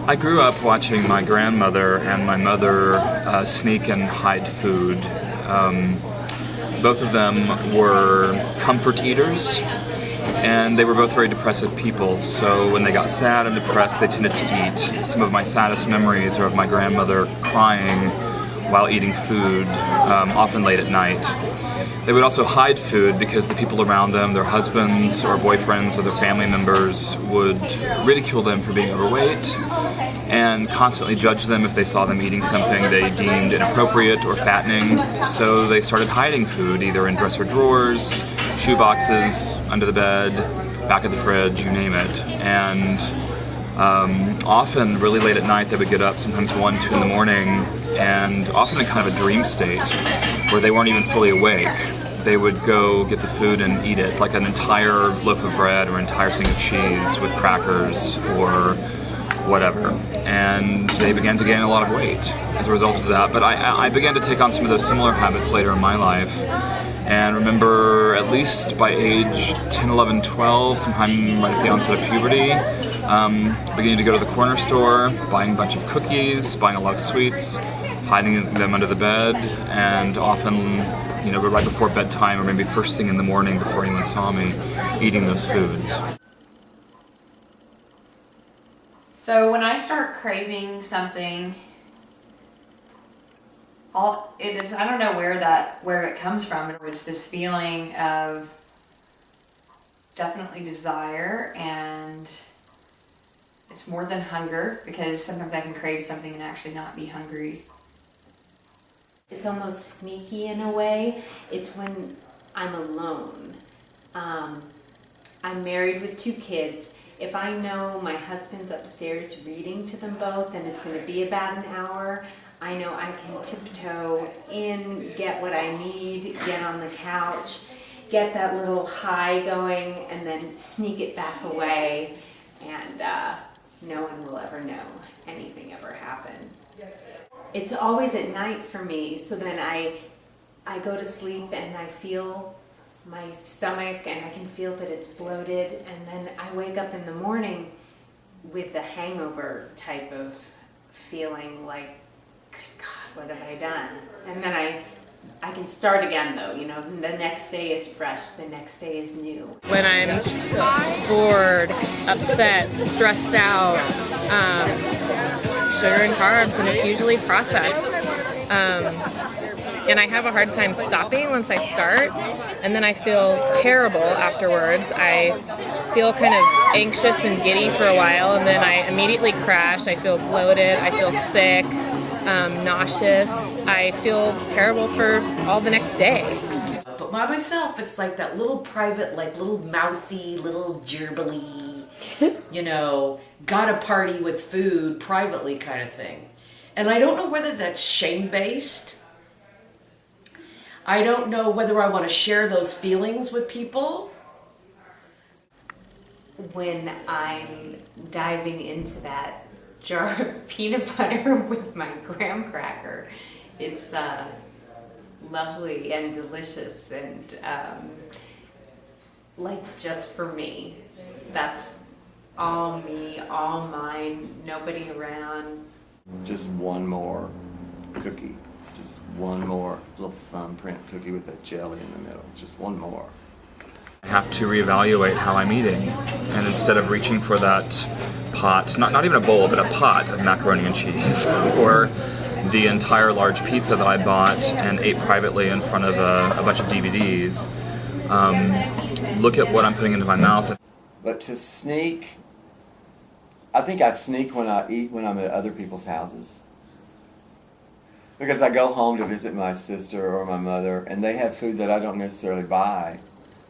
I grew up watching my grandmother and my mother sneak and hide food. Both of them were comfort eaters, and they were both very depressive people, so when they got sad and depressed, they tended to eat. Some of my saddest memories are of my grandmother crying while eating food, often late at night. They would also hide food because the people around them, their husbands or boyfriends or their family members, would ridicule them for being overweight and constantly judge them if they saw them eating something they deemed inappropriate or fattening. So they started hiding food, either in dresser drawers, shoe boxes, under the bed, back of the fridge, you name it. And often, really late at night, they would get up, sometimes 1, 2 in the morning, and often in kind of a dream state where they weren't even fully awake. They would go get the food and eat it, like an entire loaf of bread or an entire thing of cheese with crackers or whatever. And they began to gain a lot of weight as a result of that. But I began to take on some of those similar habits later in my life. And remember, at least by age 10, 11, 12, sometime right at the onset of puberty, beginning to go to the corner store, buying a bunch of cookies, buying a lot of sweets, hiding them under the bed, and often, right before bedtime or maybe first thing in the morning before anyone saw me, eating those foods. So when I start craving something, I don't know where it comes from. It's this feeling of definitely desire, and it's more than hunger, because sometimes I can crave something and actually not be hungry. It's almost sneaky in a way. It's when I'm alone. I'm married with 2 kids. If I know my husband's upstairs reading to them both and it's going to be about an hour, I know I can tiptoe in, get what I need, get on the couch, get that little high going, and then sneak it back away, and no one will ever know anything ever happened. It's always at night for me, so then I go to sleep and I feel my stomach and I can feel that it's bloated, and then I wake up in the morning with the hangover type of feeling, like, good God, what have I done? And then I can start again, though, the next day is fresh, the next day is new. When I'm bored, upset, stressed out, sugar and carbs, and it's usually processed. And I have a hard time stopping once I start, and then I feel terrible afterwards. I feel kind of anxious and giddy for a while, and then I immediately crash. I feel bloated, I feel sick, nauseous. I feel terrible for all the next day. But by myself, it's like that little private, like little mousy, little gerbily, gotta party with food privately kind of thing. And I don't know whether that's shame-based. I don't know whether I want to share those feelings with people. When I'm diving into that jar of peanut butter with my graham cracker, it's lovely and delicious, and just for me. That's all me, all mine, nobody around. Just one more cookie. Just one more little thumbprint cookie with a jelly in the middle. Just one more. I have to reevaluate how I'm eating, and instead of reaching for that pot, not even a bowl, but a pot of macaroni and cheese, or the entire large pizza that I bought and ate privately in front of a bunch of DVDs, look at what I'm putting into my mouth. But to sneak, I think I sneak when I eat when I'm at other people's houses. Because I go home to visit my sister or my mother, and they have food that I don't necessarily buy.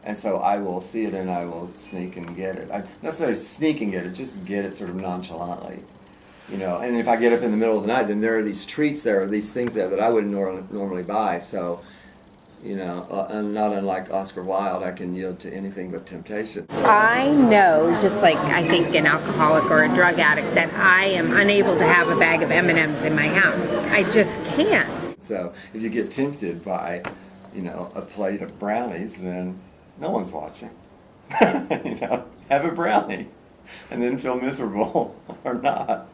And so I will see it and I will sneak and get it. I not necessarily sneak and get it, just get it sort of nonchalantly. And if I get up in the middle of the night, then there are these treats there, or these things there that I wouldn't normally buy. So, not unlike Oscar Wilde, I can yield to anything but temptation. I know, just like I think an alcoholic or a drug addict, that I am unable to have a bag of M&Ms in my house. I just can't. So if you get tempted by, a plate of brownies, then no one's watching. Have a brownie and then feel miserable or not.